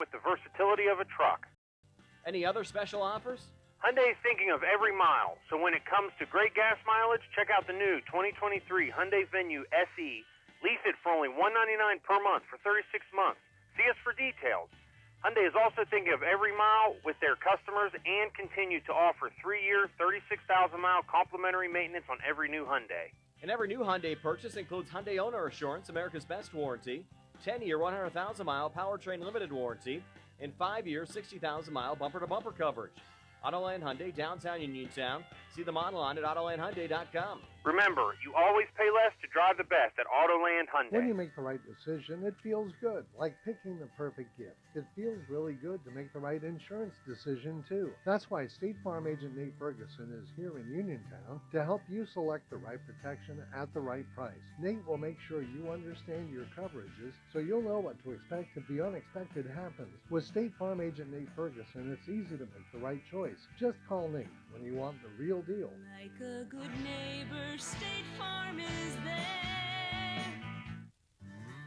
with the versatility of a truck. Any other special offers? Hyundai is thinking of every mile, so when it comes to great gas mileage, check out the new 2023 Hyundai Venue SE. Lease it for only $199 per month for 36 months. See us for details. Hyundai is also thinking of every mile with their customers and continue to offer 3-year, 36,000-mile complimentary maintenance on every new Hyundai. And every new Hyundai purchase includes Hyundai Owner Assurance, America's Best Warranty, 10-year, 100,000-mile powertrain limited warranty, and 5-year, 60,000-mile bumper-to-bumper coverage. Autoland Hyundai, downtown Uniontown. See the model on at AutolandHyundai.com. Remember, you always pay less to drive the best at Autoland Hyundai. When you make the right decision, it feels good, like picking the perfect gift. It feels really good to make the right insurance decision, too. That's why State Farm agent Nate Ferguson is here in Uniontown to help you select the right protection at the right price. Nate will make sure you understand your coverages so you'll know what to expect if the unexpected happens. With State Farm agent Nate Ferguson, it's easy to make the right choice. Just call Nate when you want the real deal. Like a good neighbor, State Farm is there.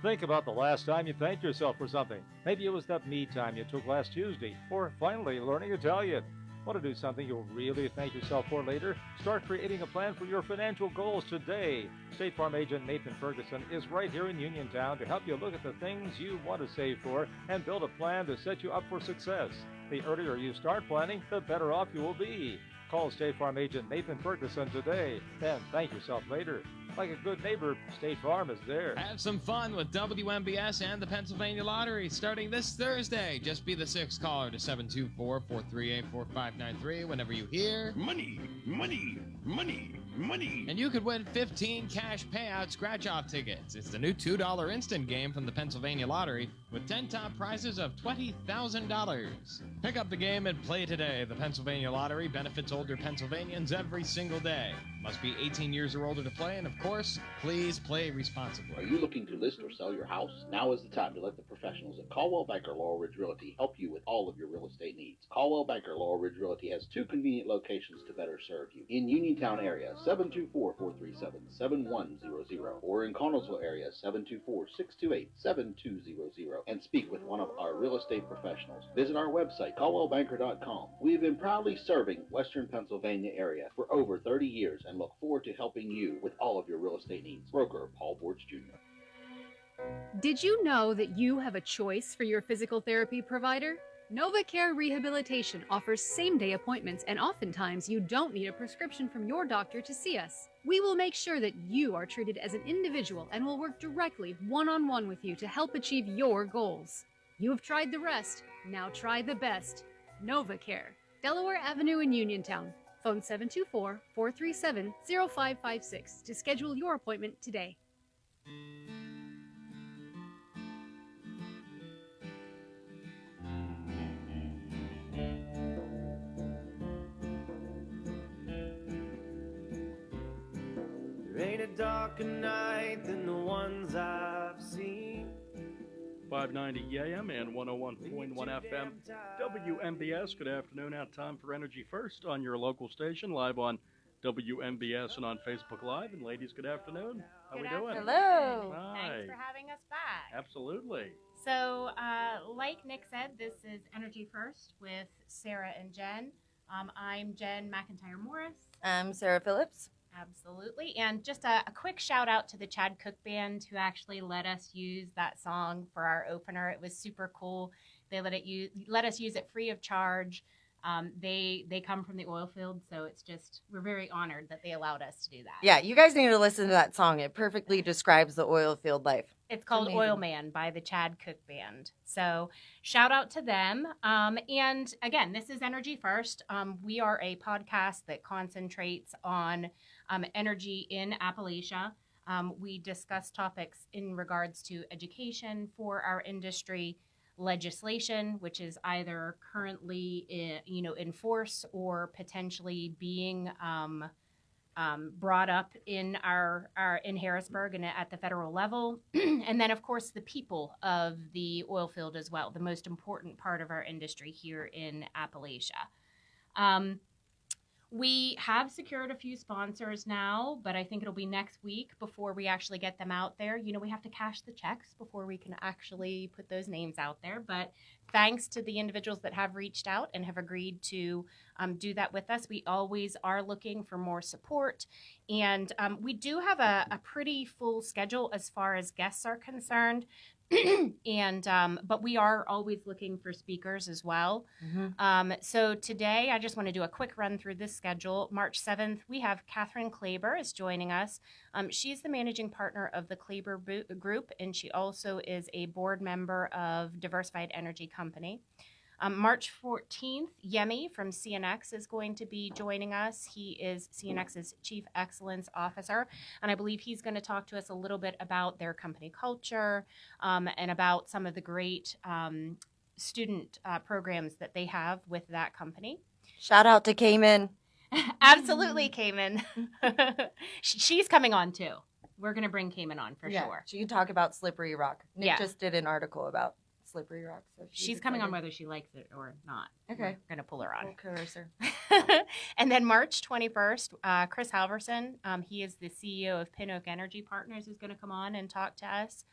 Think about the last time you thanked yourself for something. Maybe it was that me time you took last Tuesday, or finally learning Italian. Want to do something you'll really thank yourself for later? Start creating a plan for your financial goals today. State Farm agent Nathan Ferguson is right here in Uniontown to help you look at the things you want to save for and build a plan to set you up for success. The earlier you start planning, the better off you will be. Call State Farm agent Nathan Ferguson today, then thank yourself later. Like a good neighbor, State Farm is there. Have some fun with WMBS and the Pennsylvania Lottery starting this Thursday. Just be the sixth caller to 724-438-4593 whenever you hear money, money, money, money. And you could win 15 cash payout scratch-off tickets. It's the new $2 instant game from the Pennsylvania Lottery with 10 top prizes of $20,000. Pick up the game and play today. The Pennsylvania Lottery benefits older Pennsylvanians every single day. Must be 18 years or older to play, and of course, please play responsibly. Are you looking to list or sell your house? Now is the time to let the professionals at Caldwell Banker Laurel Ridge Realty help you with all of your real estate needs. Caldwell Banker Laurel Ridge Realty has 2 convenient locations to better serve you. In Uniontown area, 724-437-7100, or in Connellsville area, 724-628-7200, and speak with one of our real estate professionals. Visit our website, caldwellbanker.com. We have been proudly serving Western Pennsylvania area for over 30 years and look forward to helping you with all of your real estate needs. Broker Paul Borge Jr. Did you know that you have a choice for your physical therapy provider? NovaCare Rehabilitation offers same-day appointments, and oftentimes you don't need a prescription from your doctor to see us. We will make sure that you are treated as an individual and will work directly one-on-one with you to help achieve your goals. You have tried the rest, now try the best. NovaCare, Delaware Avenue in Uniontown. Phone 724-437-0556 to schedule your appointment today. There ain't a darker night than the ones I've seen. 590 AM and 101.1 FM. WMBS, good afternoon. Now time for Energy First on your local station, live on WMBS and on Facebook Live. And ladies, good afternoon. How we doing? Hello. Hi. Thanks for having us back. Absolutely. So, like Nick said, this is Energy First with Sarah and Jen. I'm Jen McIntyre Morris. I'm Sarah Phillips. Absolutely. And just a quick shout out to the Chad Cook Band who actually let us use that song for our opener. It was super cool. They let us use it free of charge. They come from the oil field, so it's just, we're very honored that they allowed us to do that. Yeah, you guys need to listen to that song. It perfectly describes the oil field life. It's called Oil Man by the Chad Cook Band. So shout out to them. And again, this is Energy First. We are a podcast that concentrates on energy in Appalachia. We discuss topics in regards to education for our industry, legislation, which is either currently in force or potentially being brought up in our in Harrisburg and at the federal level, and then of course the people of the oil field as well, the most important part of our industry here in Appalachia. We have secured a few sponsors now, but I think it'll be next week before we actually get them out there. You know, we have to cash the checks before we can actually put those names out there. But thanks to the individuals that have reached out and have agreed to do that with us. We always are looking for more support. And we do have a pretty full schedule as far as guests are concerned. And but we are always looking for speakers as well. So today I just want to do a quick run through this schedule. March 7th, we have Catherine Klaber is joining us. She's the managing partner of the Klaber Group, and she also is a board member of Diversified Energy Company. March 14th, Yemi from CNX is going to be joining us. He is CNX's Chief Excellence Officer, and I believe he's going to talk to us a little bit about their company culture and about some of the great student programs that they have with that company. Shout out to Cayman. Absolutely, Cayman. She's coming on too. We're going to bring Cayman on for sure. She can talk about Slippery Rock. Nick Yeah. just did an article about Slippery Rock. So she's coming on whether she likes it or not. Okay. We're going to pull her on. We'll coerce her. And then March 21st, Chris Halverson, he is the CEO of Pin Oak Energy Partners, is going to come on and talk to us.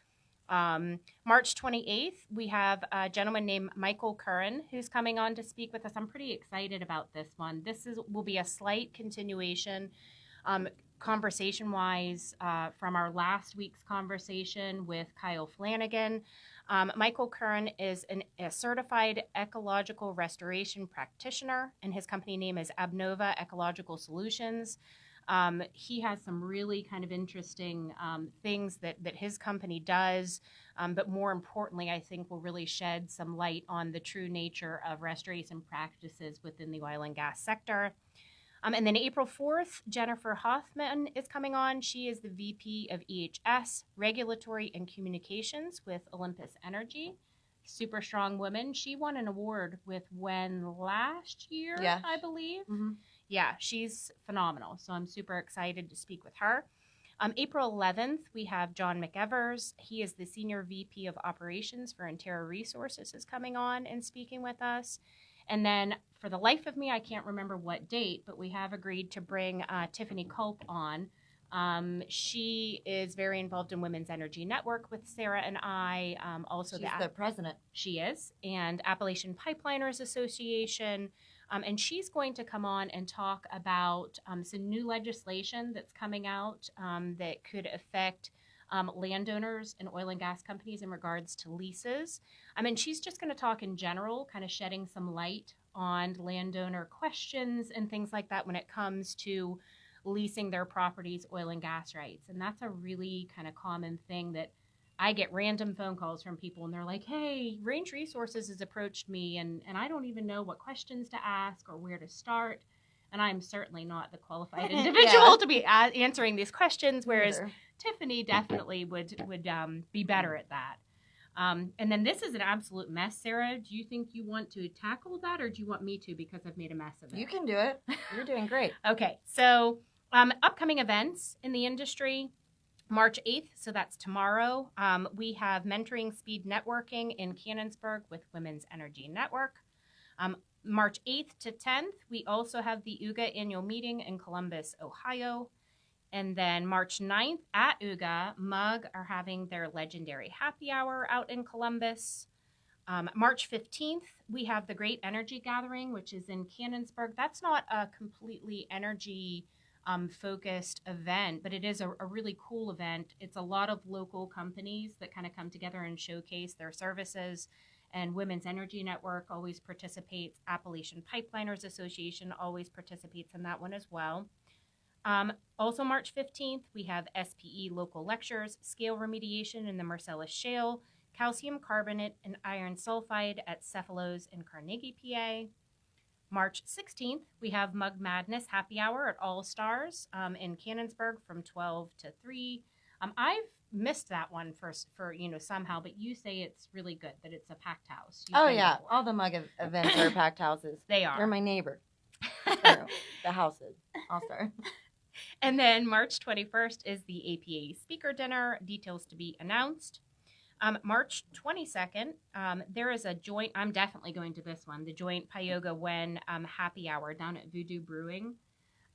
March 28th, we have a gentleman named Michael Curran who's coming on to speak with us. I'm pretty excited about this one. Will be a slight continuation conversation-wise from our last week's conversation with Kyle Flanagan. Michael Curran is a certified ecological restoration practitioner, and his company name is Abnova Ecological Solutions. He has some really kind of interesting things that his company does, but more importantly, I think will really shed some light on the true nature of restoration practices within the oil and gas sector. And then April 4th, Jennifer Hoffman is coming on. She is the VP of EHS, Regulatory and Communications with Olympus Energy. Super strong woman. She won an award with WEN last year, I believe. Mm-hmm. Yeah, she's phenomenal. So I'm super excited to speak with her. April 11th, we have John McEvers. He is the Senior VP of Operations for Intera Resources is coming on and speaking with us. And then for the life of me, I can't remember what date, but we have agreed to bring Tiffany Culp on. She is very involved in Women's Energy Network with Sarah and I. Also, she's the president. She is. And Appalachian Pipeliners Association. And she's going to come on and talk about some new legislation that's coming out that could affect landowners and oil and gas companies in regards to leases. I mean, she's just going to talk in general, kind of shedding some light on landowner questions and things like that when it comes to leasing their properties oil and gas rights. And that's a really kind of common thing that I get random phone calls from people and they're like, hey, Range Resources has approached me and I don't even know what questions to ask or where to start. And I'm certainly not the qualified individual to be answering these questions, whereas Tiffany definitely would be better at that. And then this is an absolute mess. Sarah, do you think you want to tackle that or do you want me to because I've made a mess of it? You can do it. You're doing great. Okay, so upcoming events in the industry. March 8th, so that's tomorrow, we have Mentoring Speed Networking in Canonsburg with Women's Energy Network. March 8th to 10th, we also have the UGA annual meeting in Columbus, Ohio. And then March 9th at UGA, MUG are having their legendary happy hour out in Columbus. March 15th, we have the Great Energy Gathering, which is in Canonsburg. That's not a completely energy focused event, but it is a really cool event. It's a lot of local companies that kind of come together and showcase their services. And Women's Energy Network always participates. Appalachian Pipeliners Association always participates in that one as well. Also March 15th, we have SPE local lectures, scale remediation in the Marcellus Shale, calcium carbonate and iron sulfide at Cephalo's in Carnegie, PA. March 16th, we have Mug Madness Happy Hour at All Stars in Canonsburg from 12 to 3. I've missed that one for somehow, but you say it's really good, that it's a packed house. Oh, yeah. All the Mug events are packed houses. They are. They're my neighbor. The houses. All Star. And then March 21st is the APA Speaker Dinner. Details to be announced. March 22nd, there is a joint, I'm definitely going to this one, the joint Pyoga WEN happy hour down at Voodoo Brewing.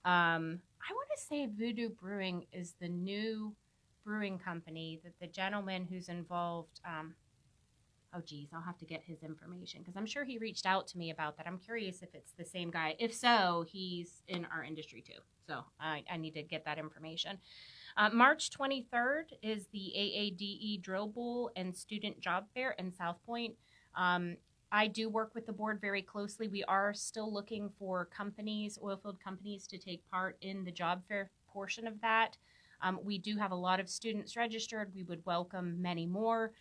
I want to say Voodoo Brewing is the new brewing company that the gentleman who's involved. Oh, geez, I'll have to get his information because I'm sure he reached out to me about that. I'm curious if it's the same guy. If so, he's in our industry too. So I need to get that information. March 23rd is the AADE Drill Bowl and Student Job Fair in South Point. I do work with the board very closely. We are still looking for companies, oilfield companies, to take part in the job fair portion of that. We do have a lot of students registered. We would welcome many more.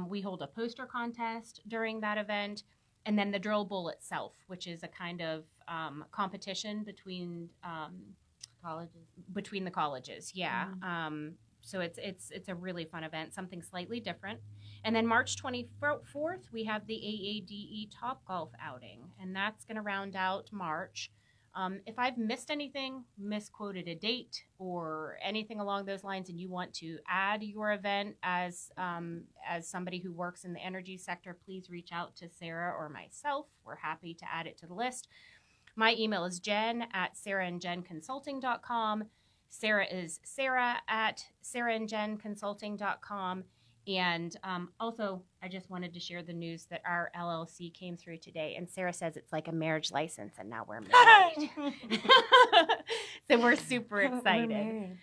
We hold a poster contest during that event. And then the drill bowl itself, which is a kind of competition between the colleges. Yeah. Mm-hmm. So it's a really fun event, something slightly different. And then March 24th, we have the AADE Top Golf outing, and that's going to round out March. If I've missed anything, misquoted a date, or anything along those lines, and you want to add your event as somebody who works in the energy sector, please reach out to Sarah or myself. We're happy to add it to the list. My email is jen@sarahandjenconsulting.com. Sarah is sarah@sarahandjenconsulting.com. And also, I just wanted to share the news that our LLC came through today. And Sarah says it's like a marriage license, and now we're married. So we're super excited.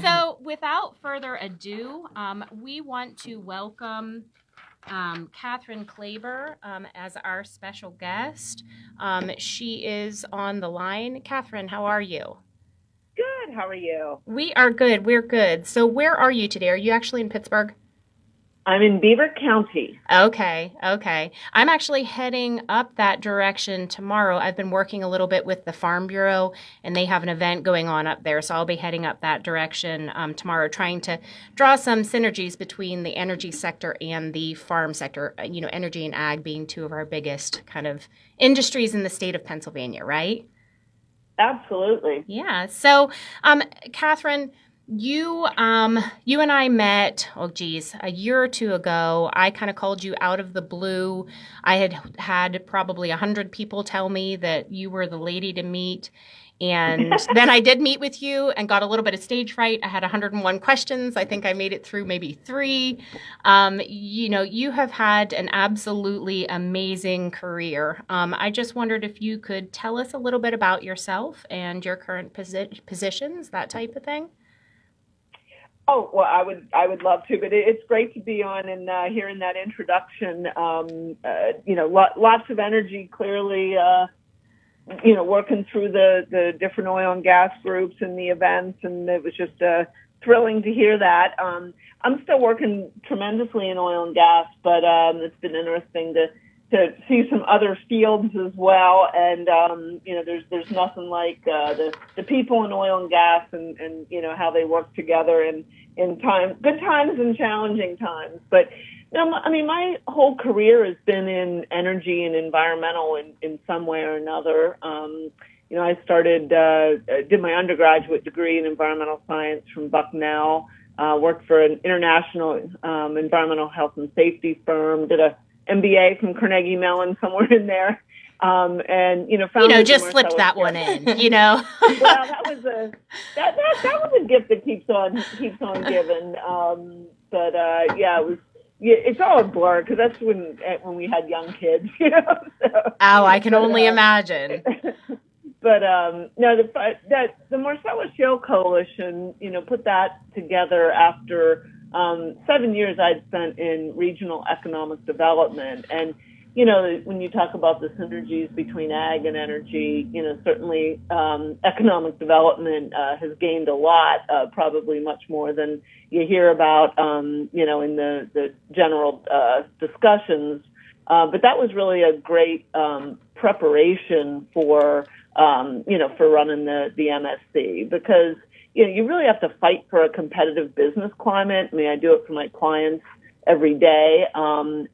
So without further ado, we want to welcome Catherine Klaber as our special guest. She is on the line. Catherine, how are you? Good. How are you? We are good. We're good. So where are you today? Are you actually in Pittsburgh? I'm in Beaver County. Okay. I'm actually heading up that direction tomorrow. I've been working a little bit with the Farm Bureau, and they have an event going on up there. So I'll be heading up that direction tomorrow, trying to draw some synergies between the energy sector and the farm sector, energy and ag being two of our biggest kind of industries in the state of Pennsylvania, right? Absolutely. Yeah. So, Catherine, you and I met, a year or two ago. I kind of called you out of the blue. I had probably 100 people tell me that you were the lady to meet. And then I did meet with you and got a little bit of stage fright. I had 101 questions. I think I made it through maybe 3. You have had an absolutely amazing career. I just wondered if you could tell us a little bit about yourself and your current positions, that type of thing. Oh, well, I would love to, but it's great to be on and hearing that introduction. Lots of energy, clearly. Working through the different oil and gas groups and the events, and it was just thrilling to hear that. I'm still working tremendously in oil and gas, but it's been interesting to see some other fields as well. And there's nothing like the people in oil and gas and how they work together in good times and challenging times. But my whole career has been in energy and environmental in some way or another. I did my undergraduate degree in environmental science from Bucknell, worked for an international environmental health and safety firm, did a MBA from Carnegie Mellon, somewhere in there. Just slipped that one in, Well, that was a gift that keeps on giving. It's all a blur because that's when we had young kids, I can only imagine. But the Marcellus Shale Coalition, put that together after 7 years I'd spent in regional economic development. And when you talk about the synergies between ag and energy, certainly economic development has gained a lot, probably much more than you hear about, in the general discussions. But that was really a great preparation for running the MSC, because you really have to fight for a competitive business climate. I mean, I do it for my clients every day. During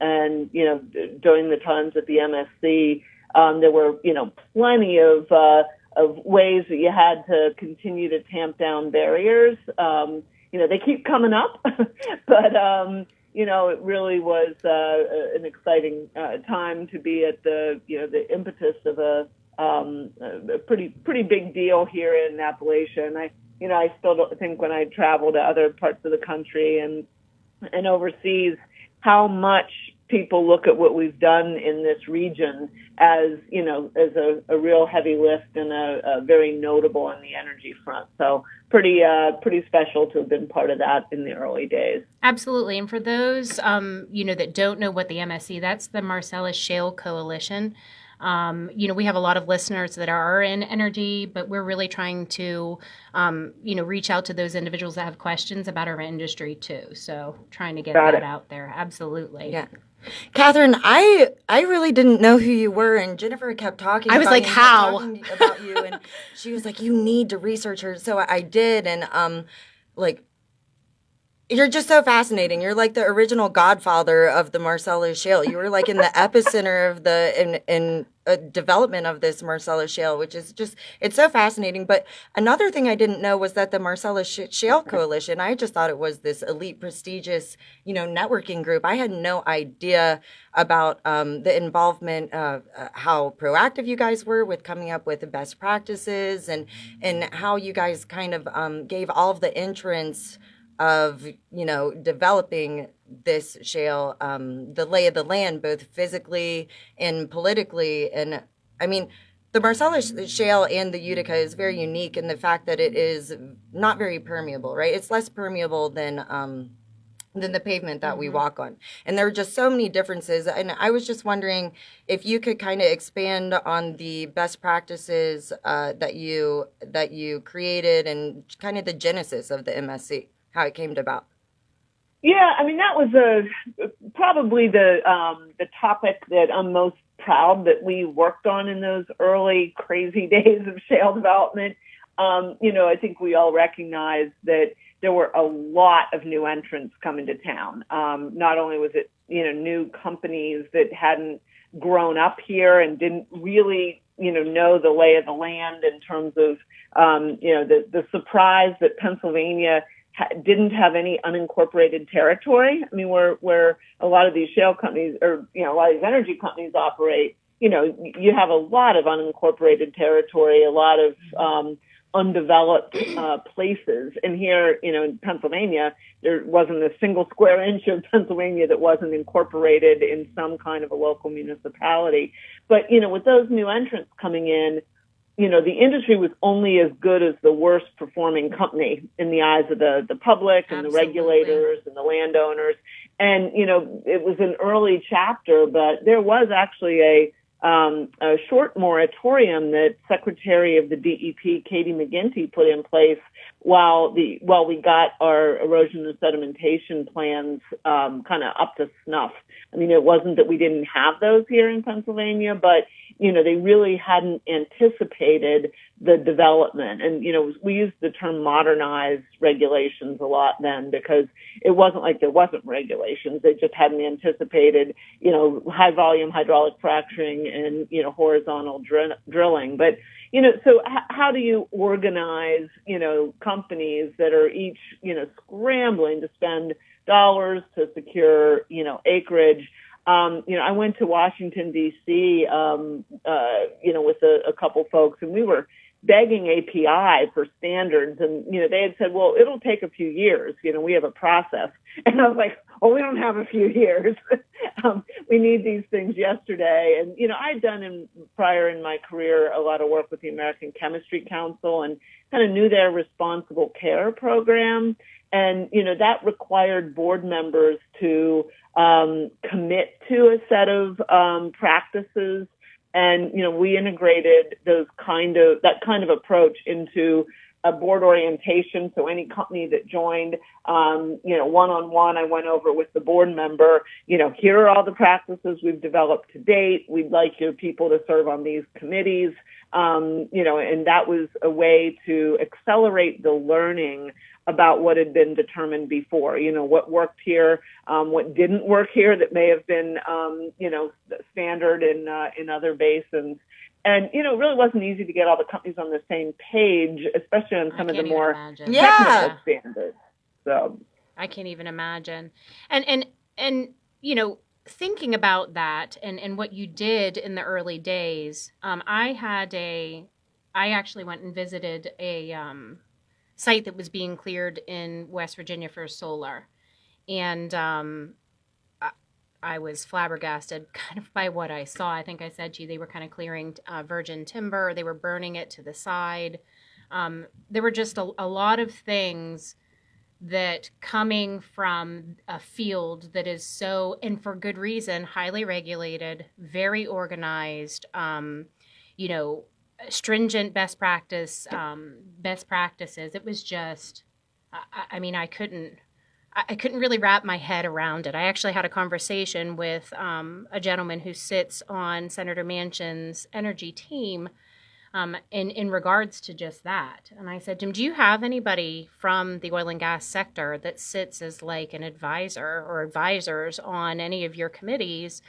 the times at the MSC, there were, plenty of ways that you had to continue to tamp down barriers. They keep coming up, but, it really was an exciting time to be at the impetus of a a pretty big deal here in Appalachia. And I still don't think when I travel to other parts of the country and overseas, how much people look at what we've done in this region as a real heavy lift and a very notable on the energy front. So pretty special to have been part of that in the early days. Absolutely. And for those, that don't know what the MSC, that's the Marcellus Shale Coalition. We have a lot of listeners that are in energy, but we're really trying to, reach out to those individuals that have questions about our industry too. So trying to get that out there. Absolutely. Yeah. Catherine, I really didn't know who you were, and Jennifer kept talking. I was like, how? Talking about you, and she was like, you need to research her. So I did, and you're just so fascinating. You're like the original godfather of the Marcellus Shale. You were like in the epicenter of the development of this Marcellus Shale, which is just, it's so fascinating. But another thing I didn't know was that the Marcellus Shale Coalition, I just thought it was this elite, prestigious, networking group. I had no idea about the involvement of how proactive you guys were with coming up with the best practices and how you guys kind of gave all of the entrance of, developing this shale, the lay of the land, both physically and politically. And I mean, the Marcellus Shale and the Utica is very unique in the fact that it is not very permeable, right? It's less permeable than the pavement that we walk on. And there are just so many differences. And I was just wondering if you could kind of expand on the best practices that you created and kind of the genesis of the MSC, how it came about. Yeah, I mean, that was probably the topic that I'm most proud that we worked on in those early crazy days of shale development. I think we all recognize that there were a lot of new entrants coming to town. Not only was it, new companies that hadn't grown up here and didn't really, know the lay of the land in terms of, the surprise that Pennsylvania didn't have any unincorporated territory. I mean, where a lot of these shale companies or, a lot of these energy companies operate, you have a lot of unincorporated territory, a lot of undeveloped places. And here, in Pennsylvania, there wasn't a single square inch of Pennsylvania that wasn't incorporated in some kind of a local municipality. But, with those new entrants coming in, the industry was only as good as the worst performing company in the eyes of the public and the regulators and the landowners. And, it was an early chapter, but there was actually a short moratorium that Secretary of the DEP, Katie McGinty, put in place while we got our erosion and sedimentation plans kind of up to snuff. I mean, it wasn't that we didn't have those here in Pennsylvania, but they really hadn't anticipated the development. And, we used the term modernized regulations a lot then because it wasn't like there wasn't regulations. They just hadn't anticipated, high volume hydraulic fracturing and, horizontal drilling. But, so how do you organize, companies that are each, scrambling to spend dollars to secure, acreage? I went to Washington, D.C., with a couple folks, and we were begging API for standards. And, they had said, well, it'll take a few years. We have a process. And I was like, well, we don't have a few years. We need these things yesterday. And, I'd done prior in my career a lot of work with the American Chemistry Council and kind of knew their responsible care program. And, that required board members to commit to a set of practices. And, we integrated that kind of approach into a board orientation. So any company that joined, one-on-one, I went over with the board member, here are all the practices we've developed to date. We'd like your people to serve on these committees. And that was a way to accelerate the learning about what had been determined before, what worked here, what didn't work here that may have been, standard in other basins. And, it really wasn't easy to get all the companies on the same page, especially on some of the more technical standards. So I can't even imagine. And thinking about that and what you did in the early days, I actually went and visited a site that was being cleared in West Virginia for solar. And I was flabbergasted kind of by what I saw. I think I said to you, they were kind of clearing virgin timber. They were burning it to the side. There were just a lot of things that coming from a field that is so, and for good reason, highly regulated, very organized, stringent best practices. It was just, I couldn't really wrap my head around it. I actually had a conversation with a gentleman who sits on Senator Manchin's energy team in regards to just that. And I said to him, do you have anybody from the oil and gas sector that sits as like an advisor or advisors on any of your committees?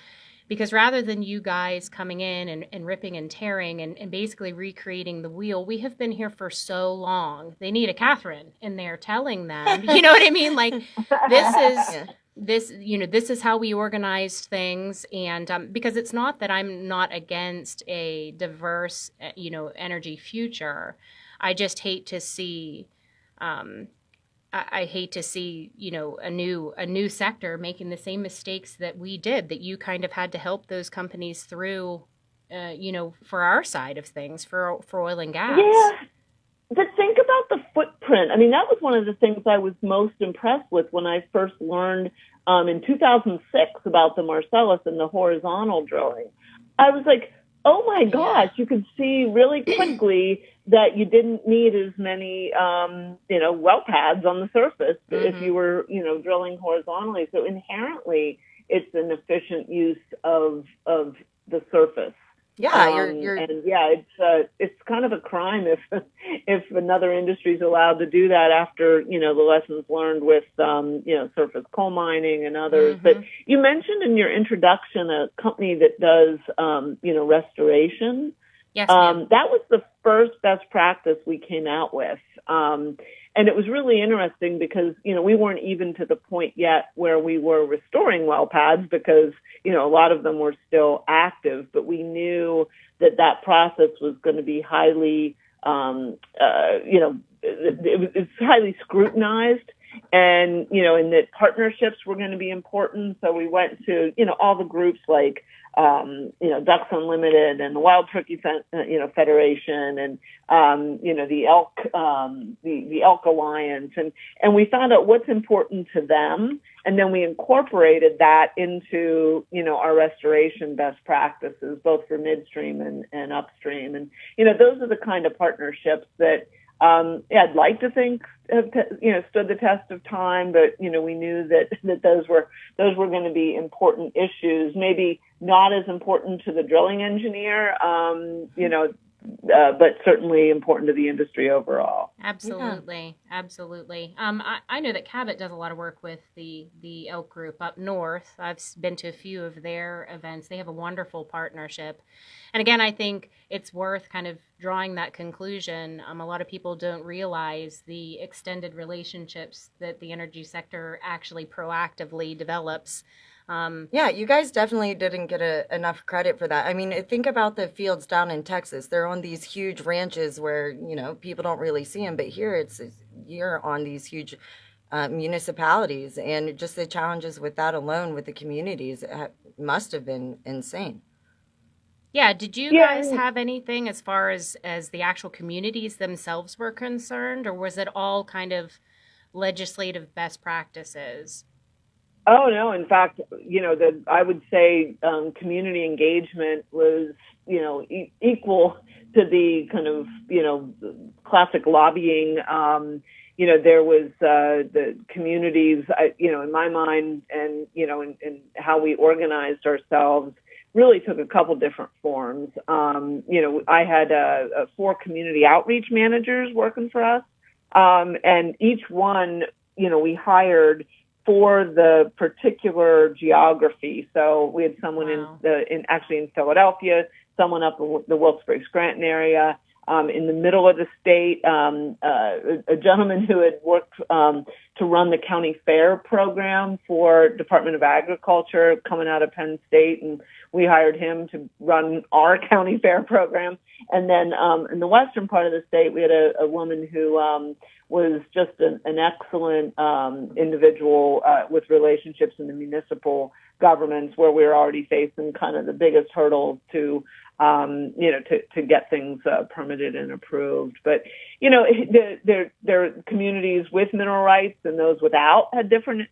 Because rather than you guys coming in and ripping and tearing and basically recreating the wheel, we have been here for so long. They need a Catherine in there telling them, you know what I mean? Like, this is how we organize things. And because it's not that I'm not against a diverse, energy future. I just hate to see, I hate to see, a new sector making the same mistakes that we did, that you kind of had to help those companies through, for our side of things, for oil and gas. Yeah. But think about the footprint. I mean, that was one of the things I was most impressed with when I first learned in 2006 about the Marcellus and the horizontal drilling. I was like, oh my gosh, you could see really quickly that you didn't need as many, well pads on the surface if you were, drilling horizontally. So inherently, it's an efficient use of the surface. Yeah, it's kind of a crime if another industry is allowed to do that after the lessons learned with surface coal mining and others. But you mentioned in your introduction a company that does restoration. Yes, that was the first best practice we came out with. And it was really interesting because, we weren't even to the point yet where we were restoring well pads because, a lot of them were still active, but we knew that process was going to be highly, it's highly scrutinized and, and that partnerships were going to be important. So we went to, all the groups like, Ducks Unlimited and the Wild Turkey, Federation and, the Elk Alliance. And we found out what's important to them. And then we incorporated that into, our restoration best practices, both for midstream and upstream. And, those are the kind of partnerships that, I'd like to think have, stood the test of time, but, we knew that those were going to be important issues, maybe not as important to the drilling engineer, but certainly important to the industry overall. Absolutely. Yeah. Absolutely. I know that Cabot does a lot of work with the Elk Group up north. I've been to a few of their events. They have a wonderful partnership. And again, I think it's worth kind of drawing that conclusion. A lot of people don't realize the extended relationships that the energy sector actually proactively develops. Yeah, you guys definitely didn't get enough credit for that. I mean, think about the fields down in Texas. They're on these huge ranches where, people don't really see them. But here you're on these huge municipalities. And just the challenges with that alone with the communities must have been insane. Yeah, did you guys have anything as far as the actual communities themselves were concerned? Or was it all kind of legislative best practices? Oh, no. In fact, I would say community engagement was, equal to the kind of, classic lobbying. There was the communities, in my mind and, and how we organized ourselves really took a couple different forms. I had 4 community outreach managers working for us. And each one, we hired for the particular geography. So we had someone in Philadelphia, someone up in the Wilkes-Barre Scranton area, in the middle of the state, a gentleman who had worked to run the county fair program for Department of Agriculture coming out of Penn State, and we hired him to run our county fair program. And then in the western part of the state, we had a woman who was just an excellent individual with relationships in the municipal governments, where we were already facing kind of the biggest hurdle to to get things permitted and approved. But, there are communities with mineral rights and those without had different,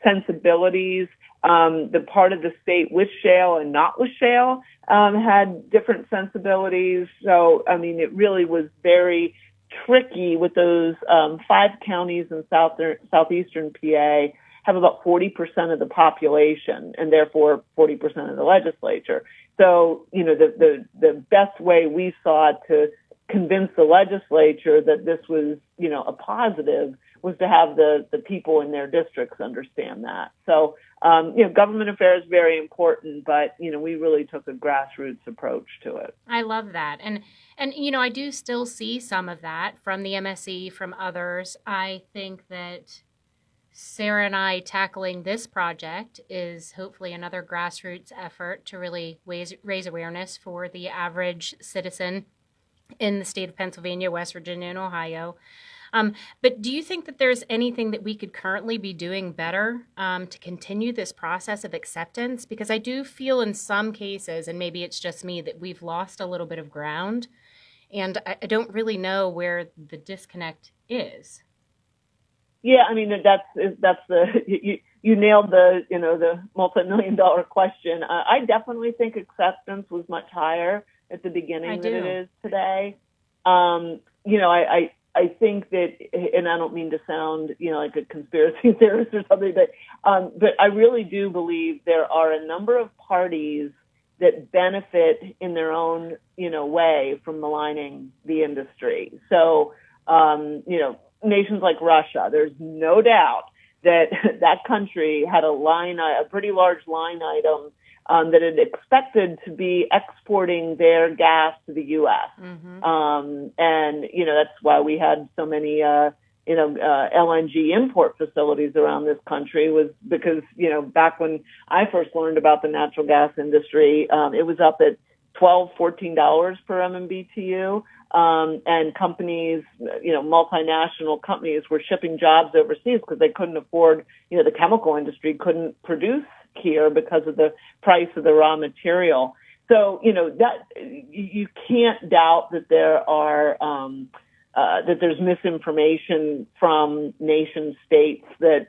sensibilities. The part of the state with shale and not with shale had different sensibilities. So, I mean, it really was very tricky with those 5 counties in southeastern PA have about 40% of the population and therefore 40% of the legislature. So, the best way we saw to convince the legislature that this was, a positive was to have the people in their districts understand that. So, government affairs is very important, but, we really took a grassroots approach to it. I love that. And I do still see some of that from the MSE, from others. I think that Sarah and I tackling this project is hopefully another grassroots effort to really raise awareness for the average citizen in the state of Pennsylvania, West Virginia, and Ohio. But do you think that there's anything that we could currently be doing better to continue this process of acceptance? Because I do feel in some cases, and maybe it's just me, that we've lost a little bit of ground, and I don't really know where the disconnect is. Yeah, I mean, that's you nailed the multi-million-dollar question. I definitely think acceptance was much higher at the beginning than it is today. I think that, and I don't mean to sound, like a conspiracy theorist or something, but I really do believe there are a number of parties that benefit in their own, way from maligning the industry. So, nations like Russia, there's no doubt that that country had a pretty large line item that it expected to be exporting their gas to the U.S. Mm-hmm. And, that's why we had so many, LNG import facilities around this country, was because, back when I first learned about the natural gas industry, it was up at $12, $14 per MMBTU. And companies, multinational companies were shipping jobs overseas because they couldn't afford, the chemical industry couldn't produce here because of the price of the raw material. So, that you can't doubt that there are, that there's misinformation from nation states that,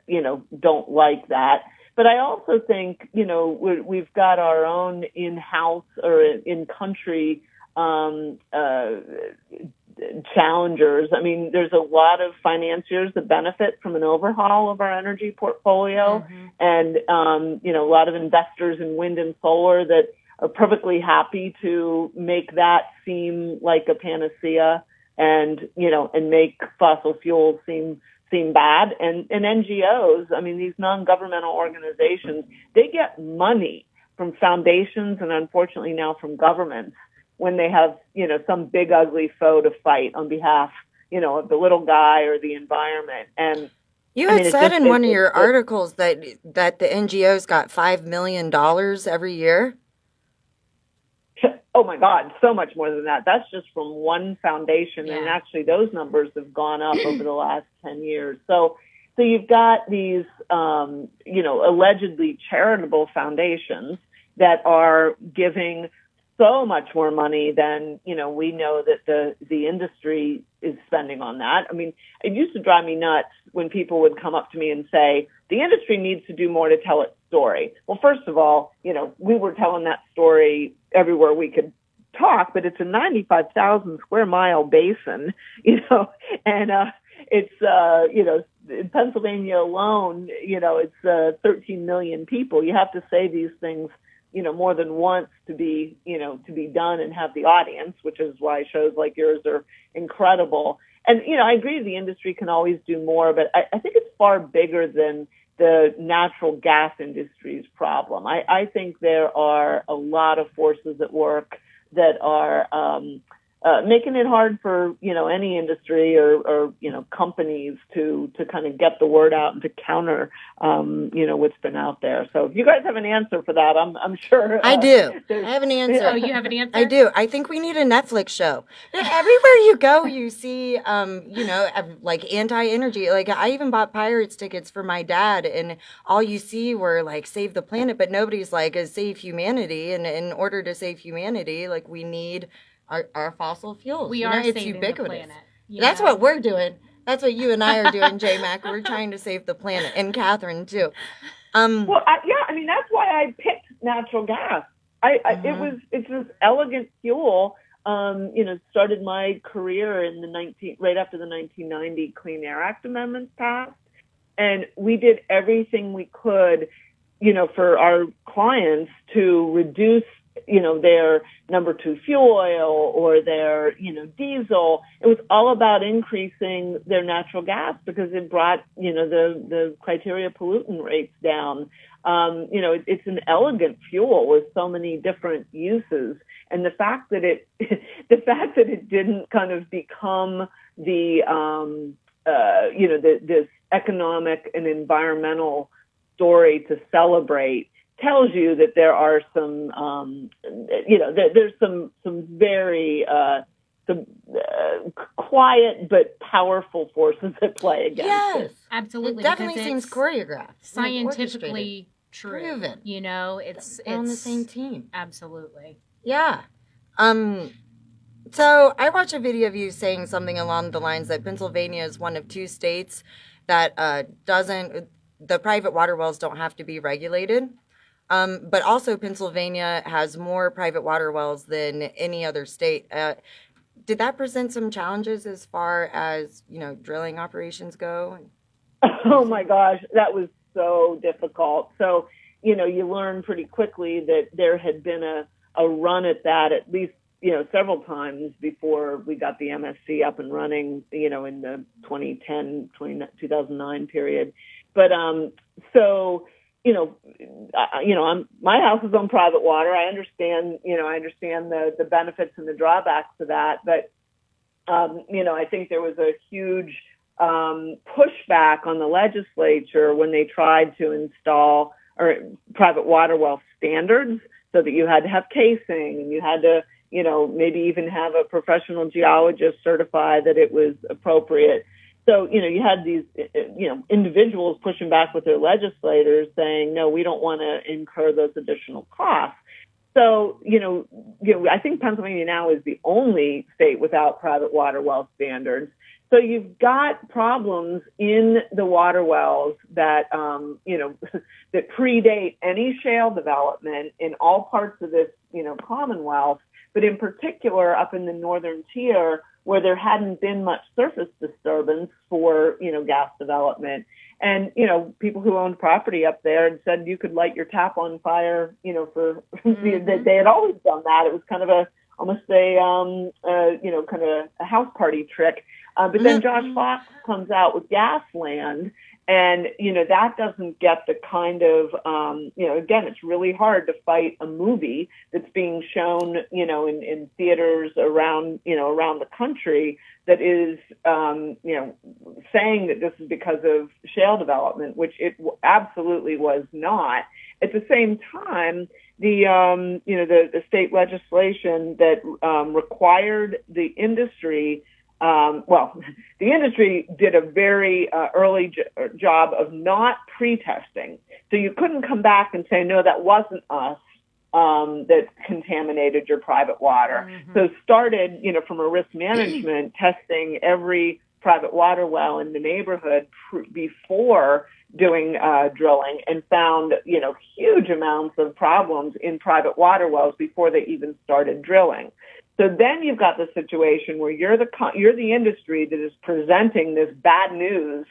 don't like that. But I also think, we've got our own in-house or in-country challengers. I mean, there's a lot of financiers that benefit from an overhaul of our energy portfolio, and a lot of investors in wind and solar that are perfectly happy to make that seem like a panacea, and make fossil fuels seem bad. And NGOs, I mean, these non-governmental organizations, they get money from foundations and unfortunately now from governments when they have, some big ugly foe to fight on behalf, of the little guy or the environment. And you had said in one of your articles that the NGOs got $5 million every year. Oh my God, so much more than that. That's just from one foundation, and actually those numbers have gone up over the last 10 years. So you've got these, allegedly charitable foundations that are giving so much more money than, we know that the industry is spending on that. I mean, it used to drive me nuts when people would come up to me and say, the industry needs to do more to tell its story. Well, first of all, we were telling that story everywhere we could talk, but it's a 95,000 square mile basin, and it's, in Pennsylvania alone, it's 13 million people. You have to say these things more than once to be done and have the audience, which is why shows like yours are incredible. And, I agree the industry can always do more, but I think it's far bigger than the natural gas industry's problem. I think there are a lot of forces at work that are making it hard for, any industry or companies to kind of get the word out and to counter, what's been out there. So if you guys have an answer for that, I'm sure. I do. I have an answer. Oh, you have an answer? I do. I think we need a Netflix show. Everywhere you go, you see, like anti-energy. Like I even bought Pirates tickets for my dad, and all you see were like save the planet, but nobody's like save humanity. And in order to save humanity, like we need our fossil fuels. We are it's saving ubiquitous. the planet. That's what we're doing. That's what you and I are doing, J-Mac. We're trying to save the planet, and Catherine too. That's why I picked natural gas. It's this elegant fuel. Started my career in right after the 1990 Clean Air Act amendments passed, and we did everything we could, for our clients to reduce, their number 2 fuel oil or their, diesel. It was all about increasing their natural gas because it brought, the criteria pollutant rates down. It's an elegant fuel with so many different uses. And the fact that it didn't kind of become the, this economic and environmental story to celebrate tells you that there are some, there's some very quiet but powerful forces at play against it. Absolutely. It definitely seems choreographed. Scientifically true. Proven. It's on the same team. Absolutely. Yeah. So I watched a video of you saying something along the lines that Pennsylvania is one of 2 states that the private water wells don't have to be regulated. But also Pennsylvania has more private water wells than any other state. Did that present some challenges as far as, drilling operations go? Oh my gosh, that was so difficult. So, you learn pretty quickly that there had been a run at that at least, several times before we got the MSC up and running, in the 2009 period. But, my house is on private water. I understand the benefits and the drawbacks to that. But, I think there was a huge pushback on the legislature when they tried to install private water well standards so that you had to have casing and you had to, maybe even have a professional geologist certify that it was appropriate. So, you had these, individuals pushing back with their legislators saying, no, we don't want to incur those additional costs. So, I think Pennsylvania now is the only state without private water well standards. So you've got problems in the water wells that, that predate any shale development in all parts of this, Commonwealth, but in particular up in the northern tier where there hadn't been much surface disturbance for, gas development. And, people who owned property up there and said you could light your tap on fire, for, they had always done that. It was kind of almost a kind of a house party trick. But then Josh Fox comes out with Gasland, and, that doesn't get the kind of, again, it's really hard to fight a movie that's being shown, in theaters around the country that is, saying that this is because of shale development, which it absolutely was not. At the same time, the state legislation that required the industry, the industry did a very early job of not pre-testing. So you couldn't come back and say, no, that wasn't us that contaminated your private water. Mm-hmm. So started, from a risk management, testing every private water well in the neighborhood before doing drilling, and found, huge amounts of problems in private water wells before they even started drilling. So then you've got the situation where you're the industry that is presenting this bad news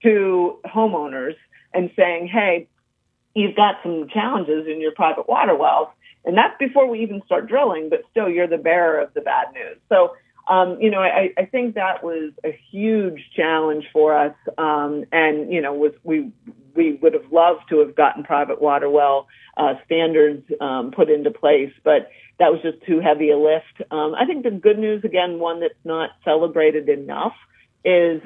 to homeowners and saying, hey, you've got some challenges in your private water wells. And that's before we even start drilling, but still you're the bearer of the bad news. So I think that was a huge challenge for us. We would have loved to have gotten private water well standards put into place, but that was just too heavy a lift. I think the good news, again, one that's not celebrated enough, is,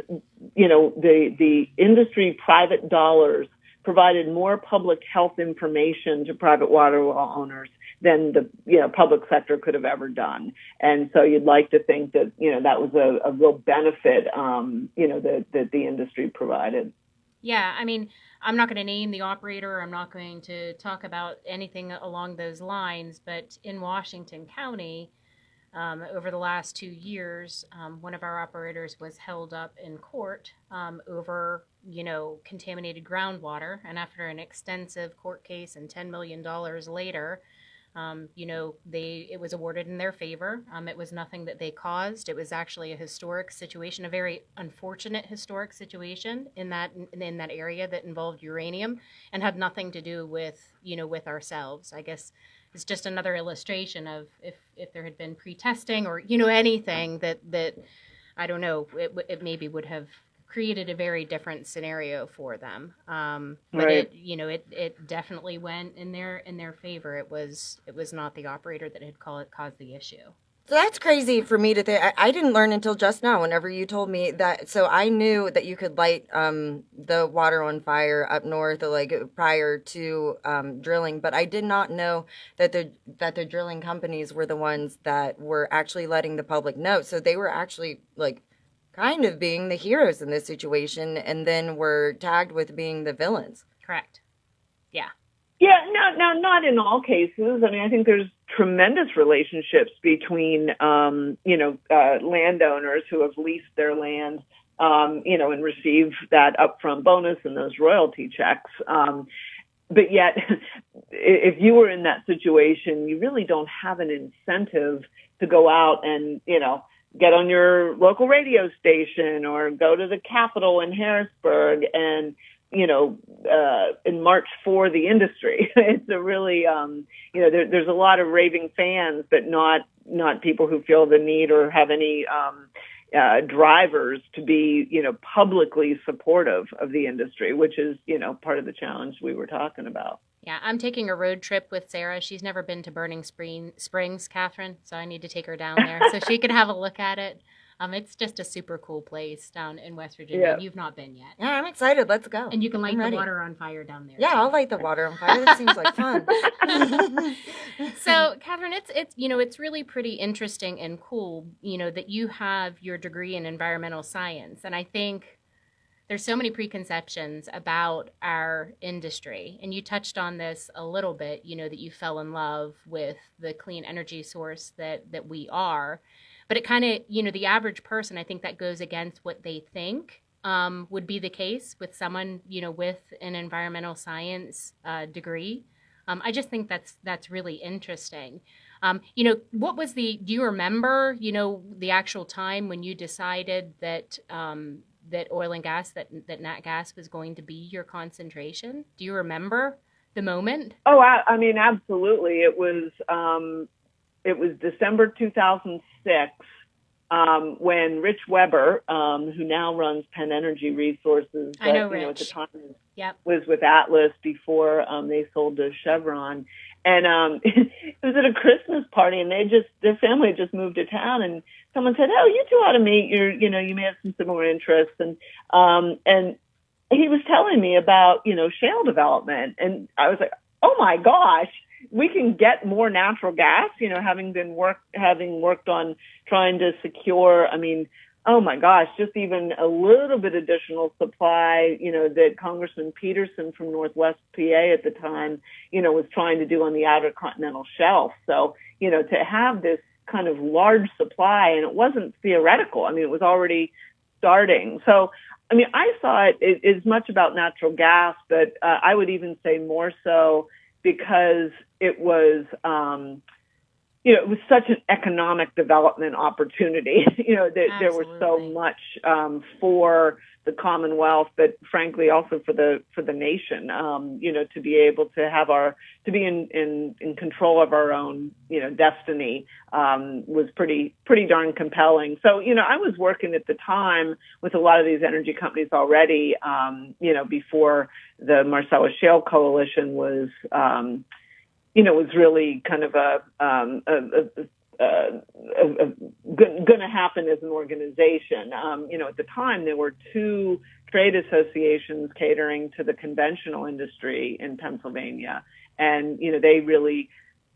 the industry private dollars provided more public health information to private water well owners than the public sector could have ever done. And so you'd like to think that, that was a real benefit, that the industry provided. Yeah, I mean, I'm not going to name the operator. I'm not going to talk about anything along those lines. But in Washington County, over the last 2 years, one of our operators was held up in court over, contaminated groundwater. And after an extensive court case and $10 million later, it was awarded in their favor. It was nothing that they caused. It was actually a historic situation, a very unfortunate historic situation in that area that involved uranium and had nothing to do with, with ourselves. I guess it's just another illustration of if there had been pre-testing or, anything that I don't know, it maybe would have created a very different scenario for them. But right. It definitely went in their favor. It was not the operator that had caused the issue. So that's crazy for me to think. I didn't learn until just now whenever you told me that. So I knew that you could light the water on fire up north, like prior to drilling, but I did not know that the drilling companies were the ones that were actually letting the public know. So they were actually like kind of being the heroes in this situation, and then were tagged with being the villains. Correct. Yeah. Yeah, no, not in all cases. I mean, I think there's tremendous relationships between, landowners who have leased their land, and receive that upfront bonus and those royalty checks. But yet, if you were in that situation, you really don't have an incentive to go out and, get on your local radio station or go to the Capitol in Harrisburg and, in March for the industry. It's a really, there's a lot of raving fans, but not people who feel the need or have any drivers to be, publicly supportive of the industry, which is, part of the challenge we were talking about. Yeah, I'm taking a road trip with Sarah. She's never been to Burning Springs, Catherine, so I need to take her down there so she can have a look at it. It's just a super cool place down in West Virginia. Yeah. You've not been yet. Yeah, I'm excited. Let's go. And you can light I'm the ready. water on fire down there. Yeah, I'll light the water on fire. That seems like fun. So, Catherine, it's really pretty interesting and cool, that you have your degree in environmental science. And I think there's so many preconceptions about our industry. And you touched on this a little bit, that you fell in love with the clean energy source that we are. But it kind of, the average person, I think that goes against what they think would be the case with someone, with an environmental science degree. I just think that's really interesting. What was do you remember, the actual time when you decided that that oil and gas, that nat gas was going to be your concentration? Do you remember the moment? Oh, I mean, absolutely. It was December 2006 when Rich Weber, who now runs Penn Energy Resources, I know but, Rich. at the time Yep. was with Atlas before they sold to Chevron. And it was at a Christmas party, and their family had just moved to town, and someone said, "Oh, you two ought to meet. You may have some similar interests." And he was telling me about shale development, and I was like, "Oh my gosh, we can get more natural gas." Having worked on trying to secure. I mean, oh my gosh, just even a little bit additional supply, that Congressman Peterson from Northwest PA at the time, was trying to do on the Outer Continental Shelf. So, to have this kind of large supply, and it wasn't theoretical. I mean, it was already starting. So, I mean, I saw it as much about natural gas, but I would even say more so because it was, it was such an economic development opportunity. There was so much for the Commonwealth, but frankly also for the nation. To be able to be in control of our own destiny was pretty darn compelling. So I was working at the time with a lot of these energy companies already. Before the Marcellus Shale Coalition was really kind of going to happen as an organization. At the time, there were 2 trade associations catering to the conventional industry in Pennsylvania. And, they really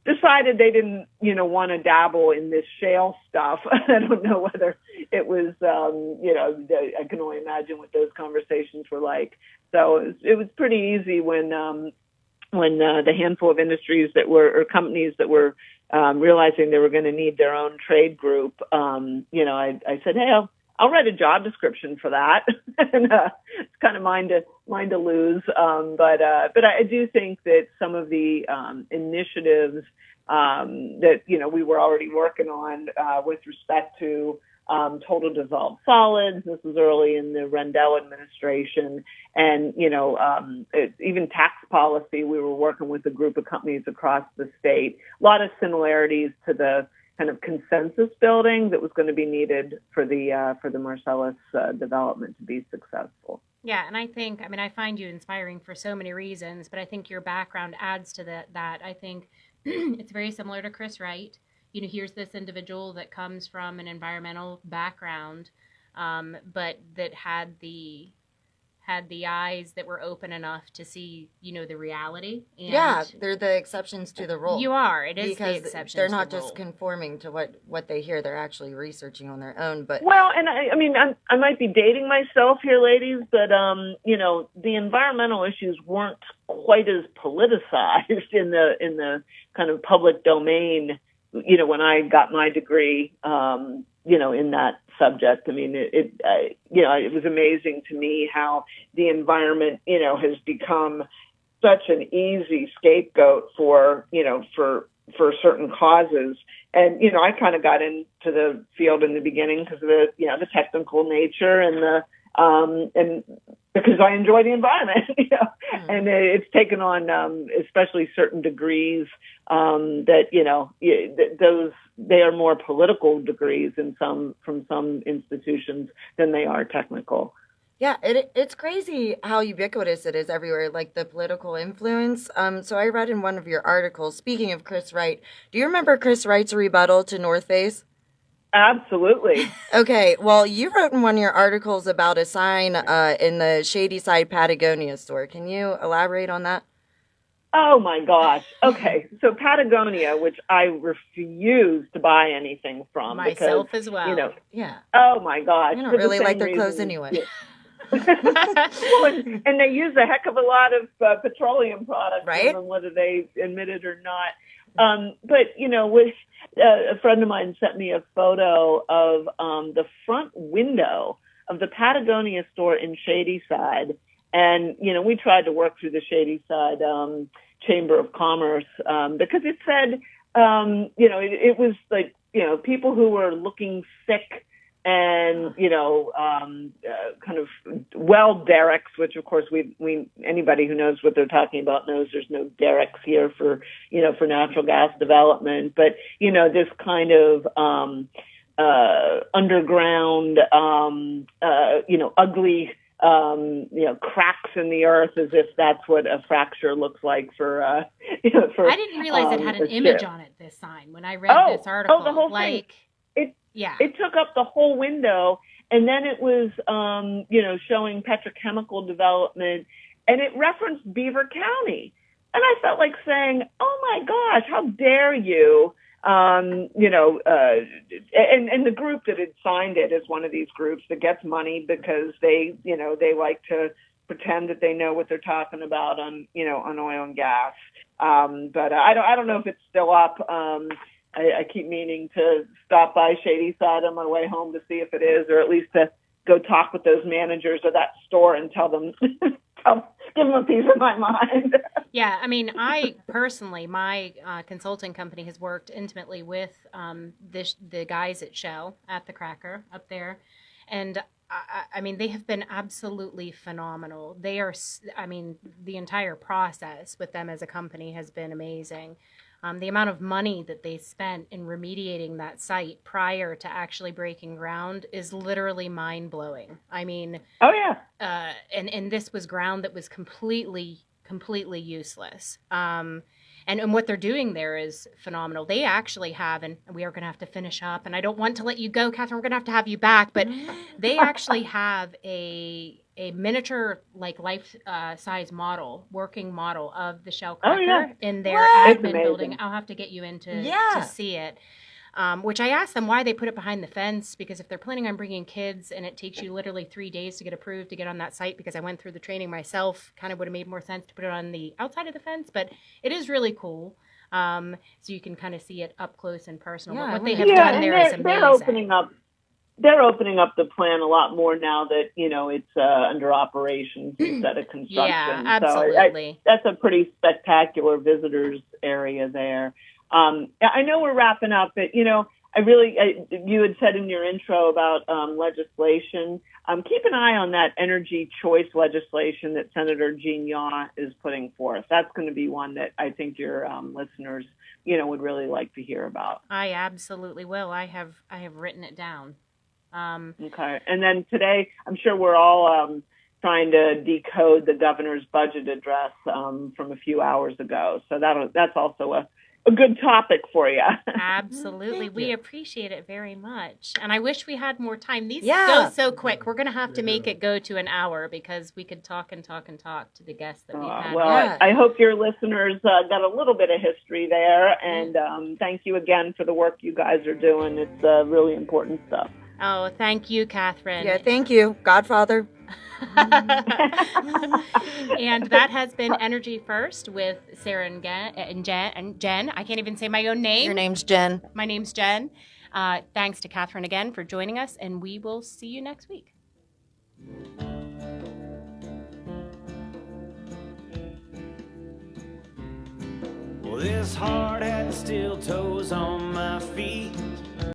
decided they didn't, want to dabble in this shale stuff. I don't know whether it was, I can only imagine what those conversations were like. So it was pretty easy when the handful of industries or companies that were realizing they were going to need their own trade group, I said, hey, I'll write a job description for that. And it's kind of mine to lose. But I do think that some of the initiatives that we were already working on with respect to total dissolved solids. This was early in the Rendell administration. And, even tax policy, we were working with a group of companies across the state. A lot of similarities to the kind of consensus building that was going to be needed for the Marcellus development to be successful. Yeah, and I find you inspiring for so many reasons, but I think your background adds to that. I think it's very similar to Chris Wright. Here's this individual that comes from an environmental background, but that had the eyes that were open enough to see, the reality. And yeah, they're the exceptions to the rule. You are. It is because the exception. They're to not the just rule. Conforming to what they hear. They're actually researching on their own. But well, and I might be dating myself here, ladies, but the environmental issues weren't quite as politicized in the kind of public domain. When I got my degree, in that subject, it was amazing to me how the environment, has become such an easy scapegoat for certain causes. And, I kind of got into the field in the beginning because of the technical nature and and because I enjoy the environment, and it's taken on, especially certain degrees, they are more political degrees from some institutions than they are technical. Yeah, it's crazy how ubiquitous it is everywhere, like the political influence. So I read in one of your articles, speaking of Chris Wright, do you remember Chris Wright's rebuttal to North Face? Absolutely. Okay, well, you wrote in one of your articles about a sign in the Shady Side Patagonia store. Can you elaborate on that? Oh, my gosh. Okay, so Patagonia, which I refuse to buy anything from. Myself because, as well. Yeah. Oh, my gosh. I don't really like their clothes anyway. Well, and they use a heck of a lot of petroleum products, right? Whether they admit it or not. But, with a friend of mine sent me a photo of the front window of the Patagonia store in Shadyside. And, we tried to work through the Shadyside Chamber of Commerce because it said, it was like, people who were looking sick and, kind of well derricks, which of course we anybody who knows what they're talking about knows there's no derricks here for natural gas development. But, this kind of underground, ugly, cracks in the earth, as if that's what a fracture looks like for. I didn't realize it had an image on it. This sign when I read this article, the whole thing. It took up the whole window, and then it was, showing petrochemical development, and it referenced Beaver County, and I felt like saying, "Oh my gosh, how dare you!" And the group that had signed it is one of these groups that gets money because they like to pretend that they know what they're talking about on oil and gas. But I don't know if it's still up. I keep meaning to stop by Shadyside on my way home to see if it is, or at least to go talk with those managers of that store and tell them So give them a piece of my mind. Yeah, I mean, I personally, my consulting company has worked intimately with the guys at Shell at the cracker up there. And I mean, they have been absolutely phenomenal. They are, I mean, the entire process with them as a company has been amazing. The amount of money that they spent in remediating that site prior to actually breaking ground is literally mind-blowing. I mean, oh yeah, and this was ground that was completely useless. And what they're doing there is phenomenal. They actually have, and we are going to have to finish up, and I don't want to let you go, Catherine. We're going to have you back, but they actually have a miniature, like life size model, working model of the Shell cracker in their admin building. I'll have to get you in to see it. Which I asked them why they put it behind the fence, because if they're planning on bringing kids and it takes you literally 3 days to get approved to get on that site, because I went through the training myself, kind of would have made more sense to put it on the outside of the fence, but it is really cool. So you can kind of see it up close and personal. Yeah, but what they have done there is amazing. They're opening up the plant a lot more now that, you know, it's under operations instead of construction. Yeah, absolutely. So that's a pretty spectacular visitors area there. I know we're wrapping up, but, you know, you had said in your intro about legislation. Keep an eye on that energy choice legislation that Senator Jean Yaw is putting forth. That's going to be one that I think your listeners, you know, would really like to hear about. I absolutely will. I have written it down. Okay. And then today, I'm sure we're all trying to decode the governor's budget address from a few hours ago. So that's also a good topic for you. Absolutely. We appreciate it very much. And I wish we had more time. These go so quick. We're going to have to make it go to an hour because we could talk and talk and talk to the guests that we've had. Well, I hope your listeners got a little bit of history there. And thank you again for the work you guys are doing. It's really important stuff. Oh, thank you, Catherine. Yeah, thank you, Godfather. And that has been Energy First with Sarah and Jen. I can't even say my own name. Your name's Jen. My name's Jen. Thanks to Catherine again for joining us, and we will see you next week. Well, this heart had steel toes on my feet.